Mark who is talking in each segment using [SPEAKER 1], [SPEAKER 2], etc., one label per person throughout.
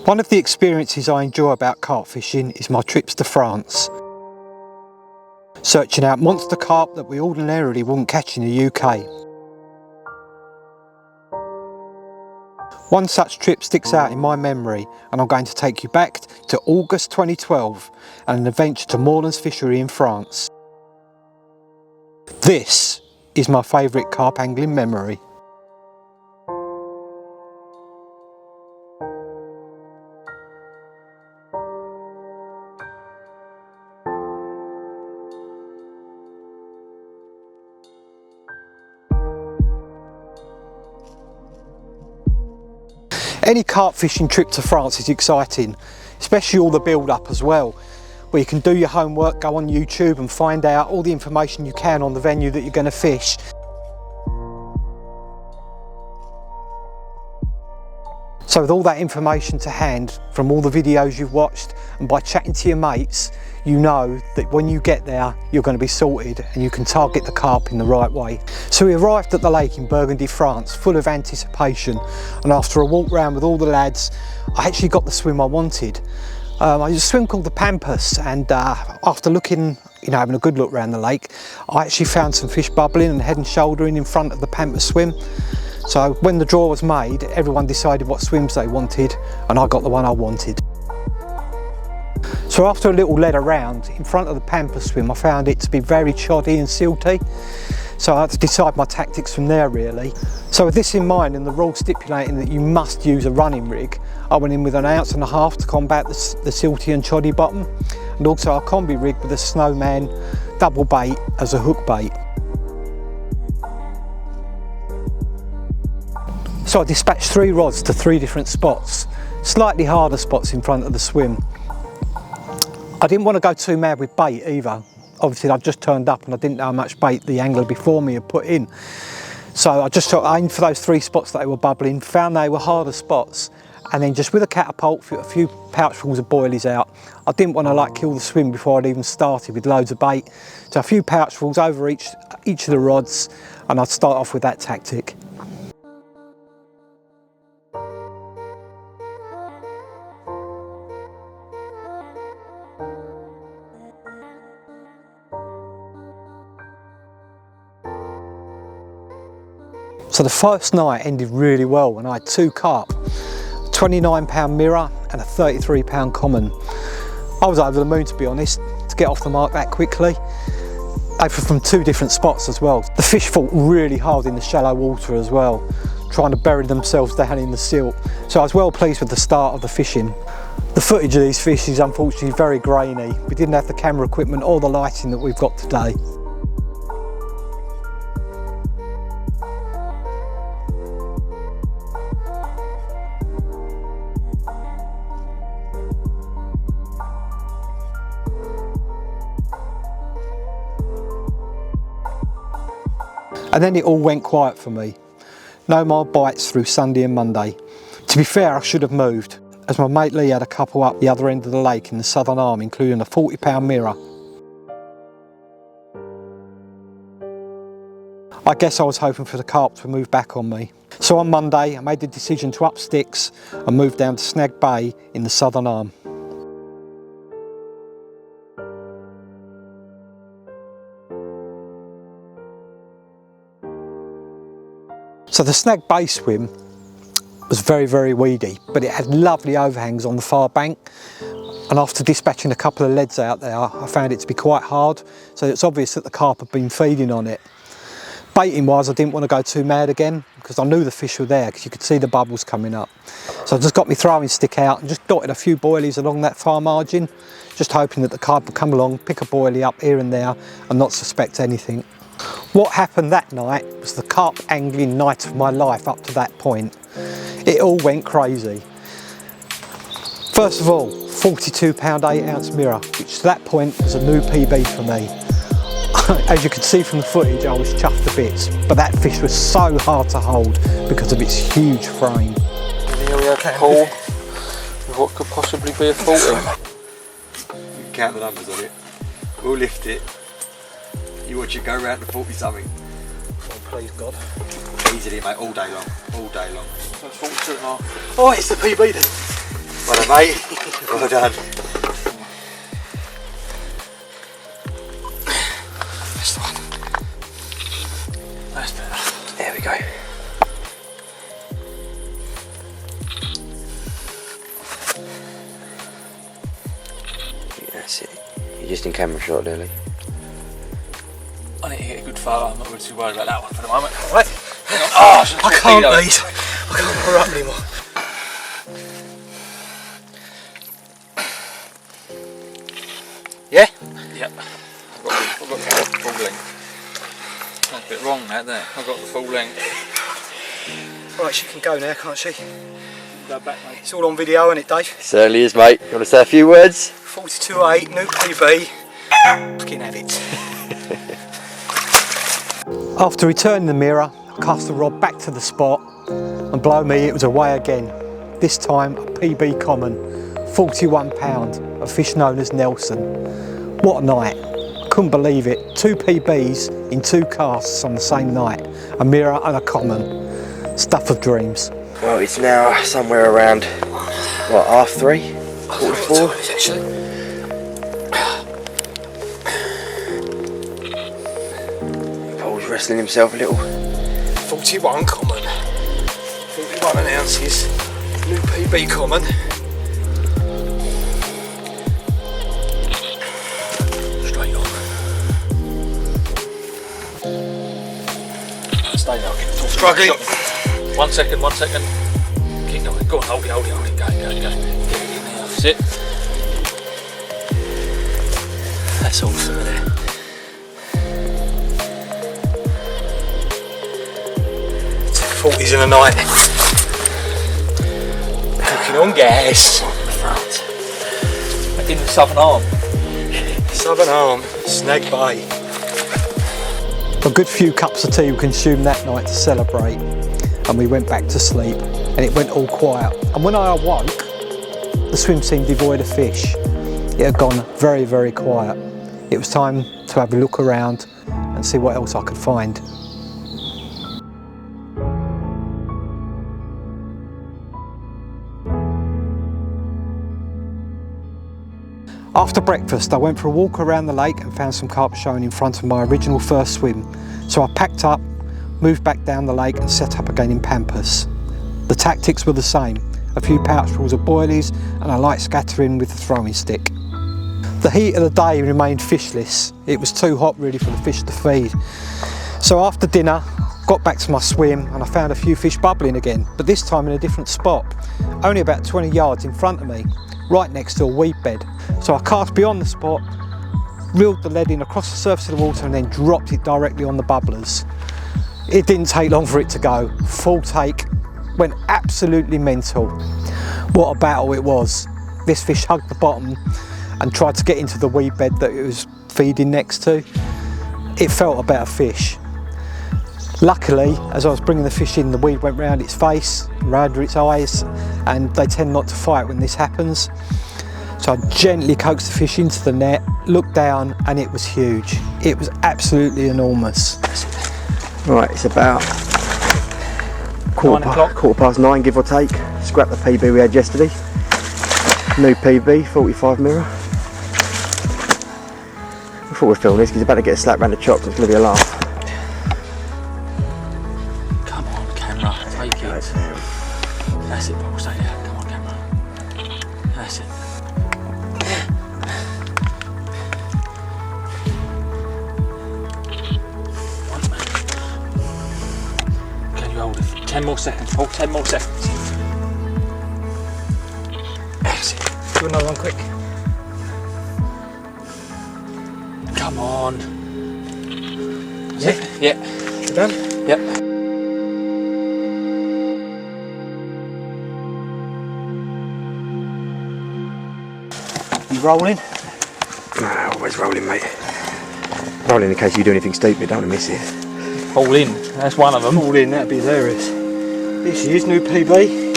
[SPEAKER 1] One of the experiences I enjoy about carp fishing is my trips to France. Searching out monster carp that we ordinarily wouldn't catch in the UK. One such trip sticks out in my memory, and I'm going to take you back to August 2012 and an adventure to Moorlands Fishery in France. This is my favourite carp angling memory. Any carp fishing trip to France is exciting, especially all the build up as well, where you can do your homework, go on YouTube and find out all the information you can on the venue that you're going to fish. So with all that information to hand from all the videos you've watched and by chatting to your mates, you know that when you get there you're going to be sorted and you can target the carp in the right way. So we arrived at the lake in Burgundy, France, full of anticipation, and after a walk round with all the lads I actually got the swim I wanted. I used a swim called the Pampas, and after looking, having a good look around the lake, I actually found some fish bubbling and head and shouldering in front of the Pampas swim. So when the draw was made, everyone decided what swims they wanted, and I got the one I wanted. So after a little lead around in front of the Pampas swim, I found it to be very choddy and silty. So I had to decide my tactics from there really. So with this in mind and the rule stipulating that you must use a running rig, I went in with 1.5 ounces to combat the silty and choddy bottom, and also a combi rig with a Snowman double bait as a hook bait. So I dispatched 3 rods to 3 different spots, slightly harder spots in front of the swim. I didn't want to go too mad with bait either. Obviously I'd just turned up and I didn't know how much bait the angler before me had put in. So I just aimed for those 3 spots that they were bubbling, found they were harder spots, and then just with a catapult, a few pouchfuls of boilies out. I didn't want to kill the swim before I'd even started with loads of bait. So a few pouchfuls over each of the rods, and I'd start off with that tactic. So the first night ended really well and I had 2 carp, a 29-pound mirror and a 33-pound common. I was over the moon, to be honest, to get off the mark that quickly. They were from 2 different spots as well. The fish fought really hard in the shallow water as well, trying to bury themselves down in the silt. So I was well pleased with the start of the fishing. The footage of these fish is unfortunately very grainy. We didn't have the camera equipment or the lighting that we've got today. And then it all went quiet for me. No more bites through Sunday and Monday. To be fair, I should have moved, as my mate Lee had a couple up the other end of the lake in the southern arm, including a 40-pound mirror. I guess I was hoping for the carp to move back on me. So on Monday, I made the decision to up sticks and move down to Snag Bay in the southern arm. So the Snag Bay swim was very, very weedy, but it had lovely overhangs on the far bank. And after dispatching a couple of leads out there, I found it to be quite hard. So it's obvious that the carp had been feeding on it. Baiting wise, I didn't want to go too mad again because I knew the fish were there because you could see the bubbles coming up. So I just got my throwing stick out and just dotted a few boilies along that far margin, just hoping that the carp would come along, pick a boilie up here and there and not suspect anything. What happened that night was the carp angling night of my life up to that point. It all went crazy. First of all, 42-pound 8-ounce mirror, which to that point was a new PB for me. As you can see from the footage, I was chuffed to bits, but that fish was so hard to hold because of its huge frame.
[SPEAKER 2] And here we have a pool with what could possibly be a 40.
[SPEAKER 3] You can count the numbers on it. We'll lift it. You watch it go around to 40 something.
[SPEAKER 1] Oh, please God.
[SPEAKER 3] Easily, mate, all day long. All day long.
[SPEAKER 2] So it's 42.5.
[SPEAKER 1] Oh, it's the PB then.
[SPEAKER 3] Well done, mate. Well done.
[SPEAKER 2] That's the one. That's better.
[SPEAKER 3] There we go. That's it. You're just in camera shot, Lily.
[SPEAKER 2] I need to get a good photo. I'm not really too worried about that one for the moment. Alright. Hang on. Oh,
[SPEAKER 1] I can't these. I can't hurry up anymore. Yeah?
[SPEAKER 2] Yep. I've got the full length. That's a bit wrong that there. I've got the full length.
[SPEAKER 1] Right, she can go now, can't she?
[SPEAKER 2] Go back, mate.
[SPEAKER 1] It's all on video, isn't it, Dave?
[SPEAKER 3] Certainly is, mate. You want to say a few words?
[SPEAKER 1] 42.8, new PB. Fucking have it. After returning the mirror, I cast the rod back to the spot, and blow me, it was away again. This time a PB common, 41 pound, a fish known as Nelson. What a night. Couldn't believe it. 2 PBs in 2 casts on the same night. A mirror and a common. Stuff of dreams.
[SPEAKER 3] Well, it's now somewhere around, what, 3:30? 4:45?
[SPEAKER 1] Actually.
[SPEAKER 3] Paul's wrestling himself a little.
[SPEAKER 1] 41 common. 41 ounces. New PB common. Straight on.
[SPEAKER 2] Stay there.
[SPEAKER 1] Struggling.
[SPEAKER 2] 1 second, 1 second. Keep going. Go on, hold it. Go. Get it in there. Sit.
[SPEAKER 1] That's awesome, isn't it? Forties in a night. Cooking on gas.
[SPEAKER 2] In the southern arm.
[SPEAKER 1] Southern Arm, Snag Bay. A good few cups of tea were consumed that night to celebrate, and we went back to sleep, and it went all quiet. And when I awoke, the swim seemed devoid of fish. It had gone very, very quiet. It was time to have a look around and see what else I could find. After breakfast, I went for a walk around the lake and found some carp showing in front of my original first swim. So I packed up, moved back down the lake and set up again in Pampas. The tactics were the same, a few pouchfuls of boilies and a light scattering with the throwing stick. The heat of the day remained fishless. It was too hot really for the fish to feed. So after dinner, got back to my swim and I found a few fish bubbling again, but this time in a different spot, only about 20 yards in front of me, right next to a weed bed. So I cast beyond the spot, reeled the lead in across the surface of the water and then dropped it directly on the bubblers. It didn't take long for it to go. Full take, went absolutely mental. What a battle it was. This fish hugged the bottom and tried to get into the weed bed that it was feeding next to. It felt a better fish. Luckily, as I was bringing the fish in, the weed went round its face, round its eyes, and they tend not to fight when this happens. So I gently coaxed the fish into the net, looked down, and it was huge. It was absolutely enormous.
[SPEAKER 3] Right, it's about quarter past 9, give or take. Scrap the PB we had yesterday. New PB, 45 mirror. I thought we'd film this because he's about to get a slap round the chops. It's going to be a laugh.
[SPEAKER 2] Come on, camera. Take it. That's it, Paul. Stay there. Come on, camera. That's it. Can you hold it? 10 more seconds, Paul. 10 more seconds. That's it.
[SPEAKER 1] Do another one quick.
[SPEAKER 2] Come on. Yeah. Yeah.
[SPEAKER 1] You done?
[SPEAKER 2] Yep.
[SPEAKER 1] You rolling?
[SPEAKER 3] Always rolling, mate. Rolling in case you do anything stupid, don't want to miss it.
[SPEAKER 2] All in. That's one of them.
[SPEAKER 1] All in, that'd be hilarious. This is new PB,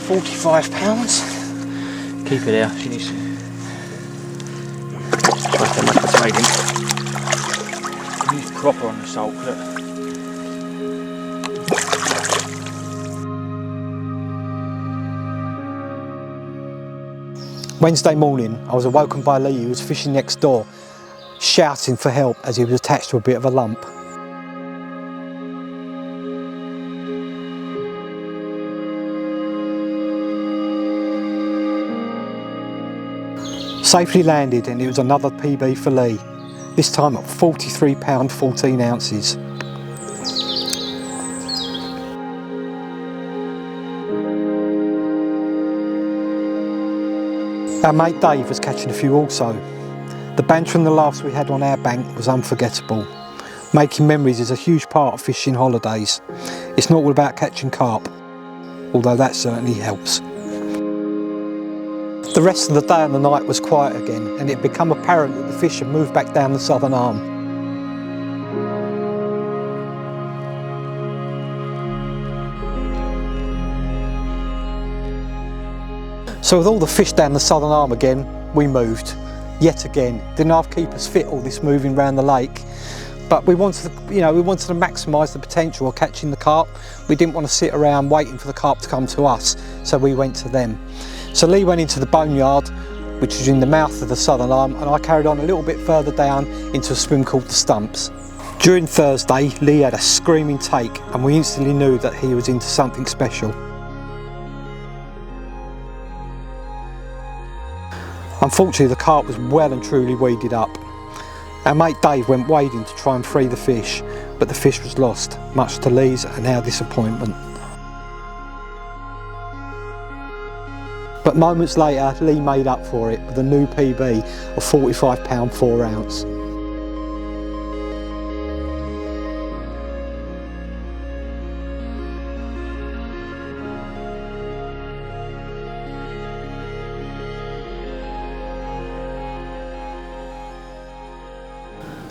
[SPEAKER 1] £45.
[SPEAKER 2] Keep it there. She needs to.
[SPEAKER 3] Twice that much for trading.
[SPEAKER 2] Use proper on the salt. Look.
[SPEAKER 1] Wednesday morning, I was awoken by Lee, who was fishing next door, shouting for help as he was attached to a bit of a lump. Safely landed, and it was another PB for Lee, this time at 43 pound 14 ounces. Our mate Dave was catching a few also. The banter and the laughs we had on our bank was unforgettable. Making memories is a huge part of fishing holidays. It's not all about catching carp, although that certainly helps. The rest of the day and the night was quiet again, and it had become apparent that the fish had moved back down the southern arm. So with all the fish down the southern arm again, we moved. Yet again. Didn't half keep us fit, all this moving around the lake. But we wanted to, we wanted to maximise the potential of catching the carp. We didn't want to sit around waiting for the carp to come to us, so we went to them. So Lee went into the boneyard, which was in the mouth of the southern arm, and I carried on a little bit further down into a swim called the Stumps. During Thursday, Lee had a screaming take, and we instantly knew that he was into something special. Unfortunately, the carp was well and truly weeded up. Our mate Dave went wading to try and free the fish, but the fish was lost, much to Lee's and our disappointment. But moments later, Lee made up for it with a new PB of 45 pound 4 ounce.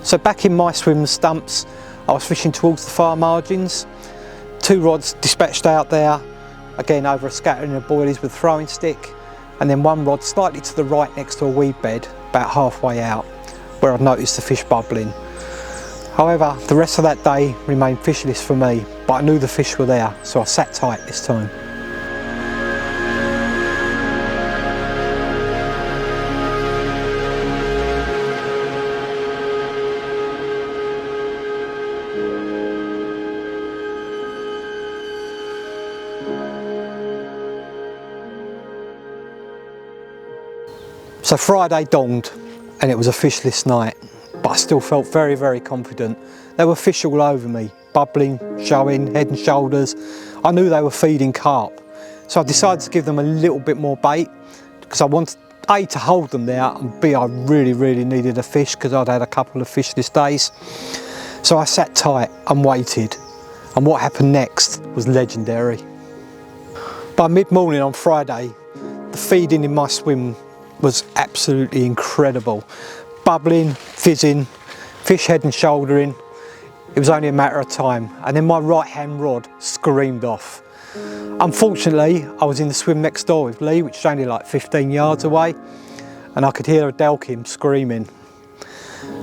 [SPEAKER 1] So back in my swim the Stumps, I was fishing towards the far margins. 2 rods dispatched out there, again over a scattering of boilies with a throwing stick, and then 1 rod slightly to the right next to a weed bed, about halfway out, where I'd noticed the fish bubbling. However, the rest of that day remained fishless for me, but I knew the fish were there, so I sat tight this time. So Friday dawned and it was a fishless night, but I still felt very, very confident. There were fish all over me, bubbling, showing, head and shoulders. I knew they were feeding carp. So I decided to give them a little bit more bait because I wanted A, to hold them there, and B, I really, really needed a fish because I'd had a couple of fishless days. So I sat tight and waited, and what happened next was legendary. By mid-morning on Friday, the feeding in my swim was absolutely incredible. Bubbling, fizzing, fish head and shouldering. It was only a matter of time, and then my right hand rod screamed off. Unfortunately, I was in the swim next door with Lee, which is only like 15 yards away, and I could hear Adelkim screaming.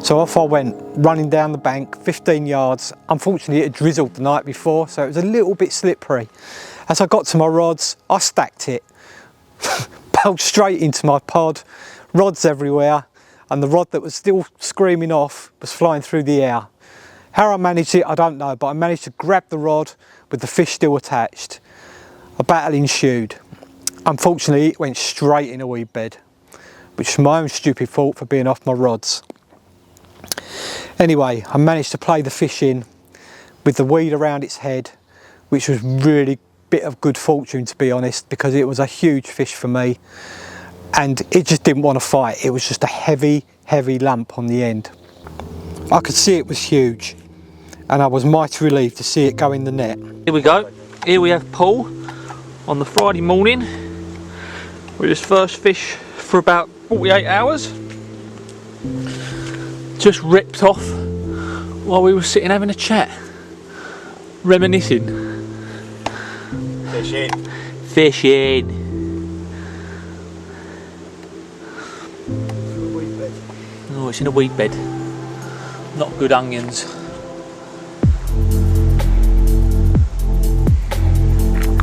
[SPEAKER 1] So off I went, running down the bank, 15 yards. Unfortunately, it had drizzled the night before, so it was a little bit slippery. As I got to my rods, I stacked it, bailed straight into my pod, rods everywhere, and the rod that was still screaming off was flying through the air. How I managed it, I don't know, but I managed to grab the rod with the fish still attached. A battle ensued. Unfortunately, it went straight in a weed bed, which is my own stupid fault for being off my rods. Anyway, I managed to play the fish in with the weed around its head, which was really bit of good fortune, to be honest, because it was a huge fish for me and it just didn't want to fight. It was just a heavy lump on the end. I could see it was huge and I was mighty relieved to see it go in the net.
[SPEAKER 2] Here we go. Here we have Paul on the Friday morning with his first fish for about 48 hours. Just ripped off while we were sitting having a chat, reminiscing.
[SPEAKER 3] Fishing.
[SPEAKER 2] Fishing. Oh, it's in a weed bed. Not good onions.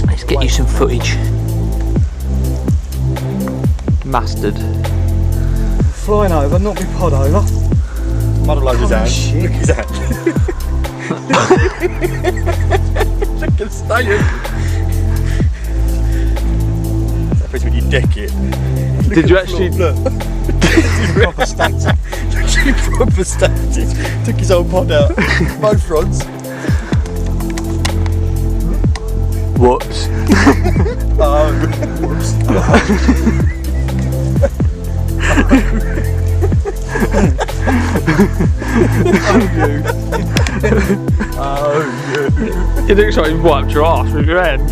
[SPEAKER 2] Let's get you some footage. Mustard.
[SPEAKER 1] Flying over, not my pod over.
[SPEAKER 3] Muddle over his hand.
[SPEAKER 1] Shit.
[SPEAKER 3] Look at his hand. Look at the stallion. That puts when you deck it.
[SPEAKER 2] Did you actually
[SPEAKER 3] Look.
[SPEAKER 1] Proper stacked.
[SPEAKER 3] He proper stacked it. Took his own pod out. Both rods.
[SPEAKER 2] Whoops.
[SPEAKER 3] Oh, whoops. Oh, you.
[SPEAKER 2] It looks like you wiped your ass with your hand.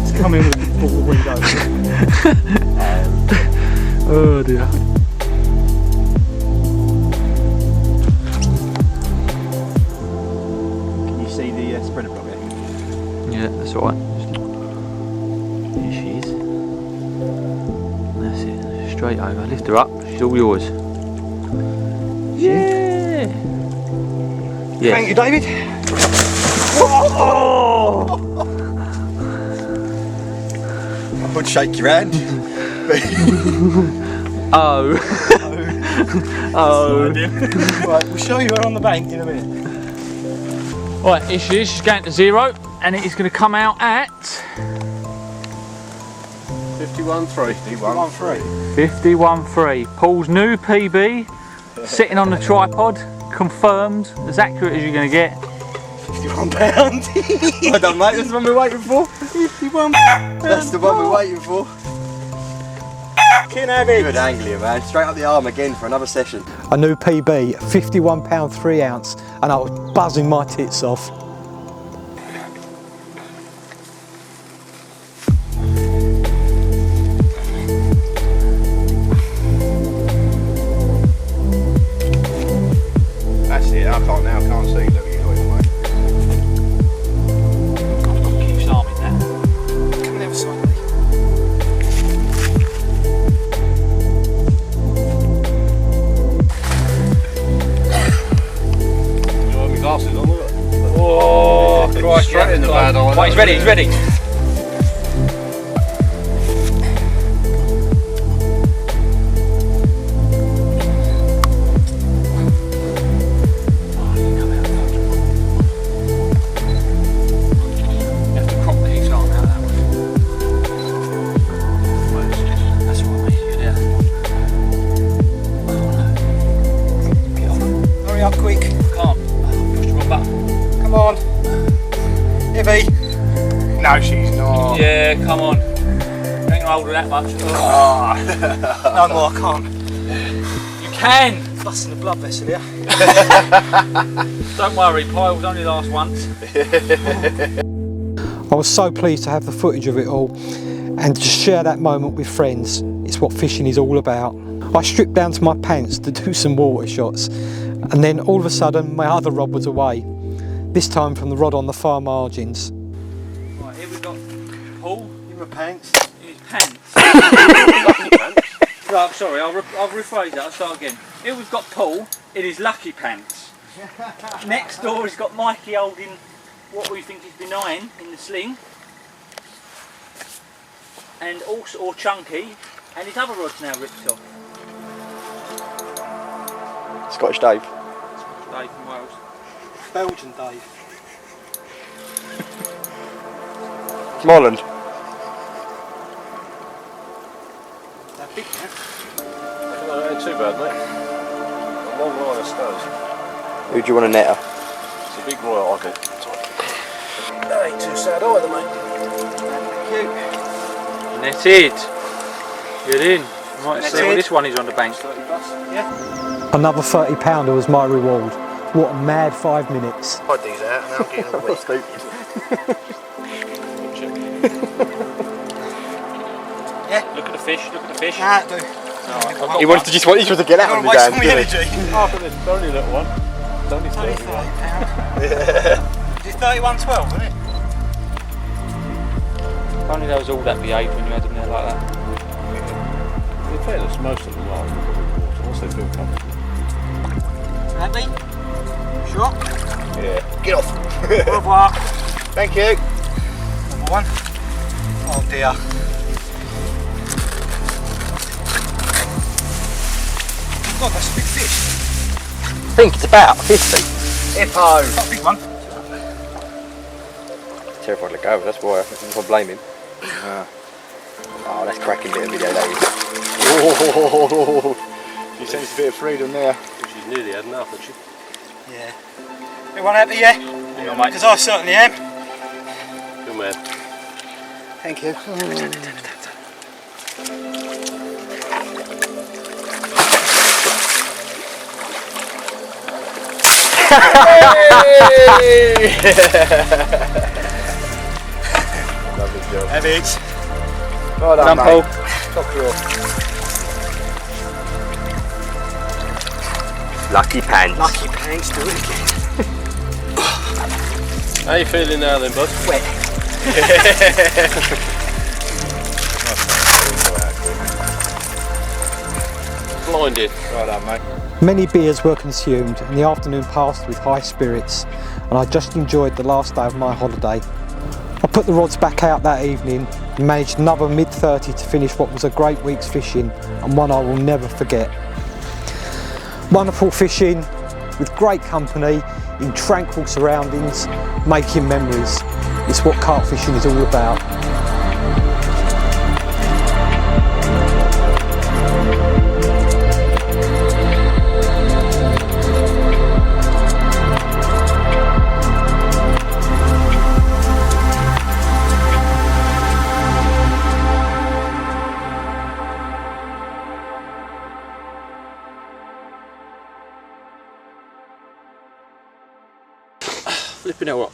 [SPEAKER 1] It's come in and pull the window.
[SPEAKER 2] Oh dear.
[SPEAKER 3] Can you see the spreader block there?
[SPEAKER 2] Yeah, that's alright. Here she is. That's it. Straight over. Lift her up. She's all yours. Yeah. Yeah.
[SPEAKER 3] Thank you, David. I would shake your hand.
[SPEAKER 2] Oh. Oh.
[SPEAKER 1] Right, we'll show you her on the bank in a minute.
[SPEAKER 2] Right, here she is. She's going to 0, and it is going to come out at
[SPEAKER 3] 51.3.
[SPEAKER 2] 51.3. Paul's new PB, sitting on the tripod, confirmed, as accurate as you're going to get.
[SPEAKER 3] £51. Well done, mate. That's the one we're waiting for.
[SPEAKER 1] 51.
[SPEAKER 3] That's the one we're waiting for.
[SPEAKER 1] Can have it.
[SPEAKER 3] Good angler, man. Straight up the arm again for another session.
[SPEAKER 1] A new PB, £51 3 ounce, and I was buzzing my tits off.
[SPEAKER 3] That's it. I can't see. Look, you know it, mate.
[SPEAKER 2] Keeps arming that.
[SPEAKER 1] Come the other side,
[SPEAKER 3] Glasses on, look.
[SPEAKER 2] Oh, Christ,
[SPEAKER 3] straight in the bad eye.
[SPEAKER 2] Right, he's ready, he's ready. You have to crop the his arm out that way. That's all right, mate. You're there.
[SPEAKER 1] Get off. Hurry up quick.
[SPEAKER 2] Can't. Push the wrong button.
[SPEAKER 1] Come on. Ivy. No, she's not.
[SPEAKER 2] Yeah, come on. You ain't gonna hold her that much.
[SPEAKER 1] No more, I can't.
[SPEAKER 2] You can!
[SPEAKER 1] Busting the blood vessel here.
[SPEAKER 2] Don't worry, piles only last once.
[SPEAKER 1] I was so pleased to have the footage of it all and just share that moment with friends. It's what fishing is all about. I stripped down to my pants to do some water shots, and then all of a sudden my other rod was away. This time from the rod on the far margins.
[SPEAKER 2] Right, here we've got Paul
[SPEAKER 3] In my pants.
[SPEAKER 2] in his pants. Right, sorry, I'll rephrase that, I'll start again. Here we've got Paul in his lucky pants. Next door he's got Mikey holding what we think is benign in the sling. And also, or Chunky, and his other rod's now ripped off.
[SPEAKER 3] Scottish Dave.
[SPEAKER 2] Dave from Wales.
[SPEAKER 1] Belgian Dave.
[SPEAKER 3] Smiland.
[SPEAKER 1] That big now.
[SPEAKER 4] No, ain't too bad, mate. A long line of stones.
[SPEAKER 3] Who do you want to netter?
[SPEAKER 4] It's a big royal, I could.
[SPEAKER 1] That ain't too sad either, mate.
[SPEAKER 2] Netted. Good in. Right, see what this one is on the bank.
[SPEAKER 1] Another £30 was my reward. What a mad 5 minutes.
[SPEAKER 3] I do that and I'm getting all wet. Stupid.
[SPEAKER 2] Look at the fish, look at the fish.
[SPEAKER 1] Nah, do.
[SPEAKER 3] He wanted to just want to get out of the dam, didn't he?
[SPEAKER 4] Half of this, only a little one. It's only
[SPEAKER 1] Only
[SPEAKER 4] £30.
[SPEAKER 1] £30. It's 31.12, isn't it?
[SPEAKER 2] If only there was all that behaved when you had them there like that.
[SPEAKER 4] In fairness, most of them are in water, once they feel comfortable.
[SPEAKER 1] Happy? Sure?
[SPEAKER 3] Yeah. Get off.
[SPEAKER 1] Au revoir.
[SPEAKER 3] Thank you.
[SPEAKER 1] Number one. Oh dear. God, that's a big fish.
[SPEAKER 3] I think it's about 50.
[SPEAKER 1] Hippo. Not a big one.
[SPEAKER 3] Terrified to go, that's why I blame him. Oh, that's cracking bit of video, that is.
[SPEAKER 5] Oh, you sense a bit of freedom there.
[SPEAKER 4] She's nearly had enough, hasn't she?
[SPEAKER 1] Yeah. Everyone happy, yeah?
[SPEAKER 2] Hang on, mate.
[SPEAKER 1] Because I certainly am.
[SPEAKER 4] Good man.
[SPEAKER 1] Thank you.
[SPEAKER 5] Lovely job.
[SPEAKER 1] Have it.
[SPEAKER 5] Well done,
[SPEAKER 2] Paul.
[SPEAKER 5] mate. Top draw.
[SPEAKER 3] Lucky pants.
[SPEAKER 1] Lucky pants, do it again.
[SPEAKER 4] How you feeling now then, bud?
[SPEAKER 1] Wet.
[SPEAKER 4] Blinded.
[SPEAKER 5] Well done, mate.
[SPEAKER 1] Many beers were consumed and the afternoon passed with high spirits, and I just enjoyed the last day of my holiday. I put the rods back out that evening and managed another mid-30 to finish what was a great week's fishing, and one I will never forget. Wonderful fishing with great company in tranquil surroundings, making memories. It's what carp fishing is all about.
[SPEAKER 2] Flipping hell,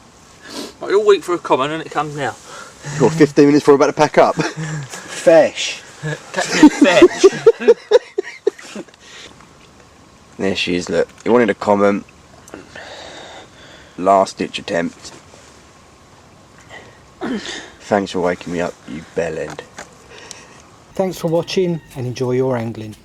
[SPEAKER 2] right, all week for a common and it comes now.
[SPEAKER 3] You've got 15 minutes before we're about to pack up.
[SPEAKER 1] Fish.
[SPEAKER 2] Catching fish.
[SPEAKER 3] There she is, look. You wanted a comment. Last ditch attempt. Thanks for waking me up, you bellend.
[SPEAKER 1] Thanks for watching and enjoy your angling.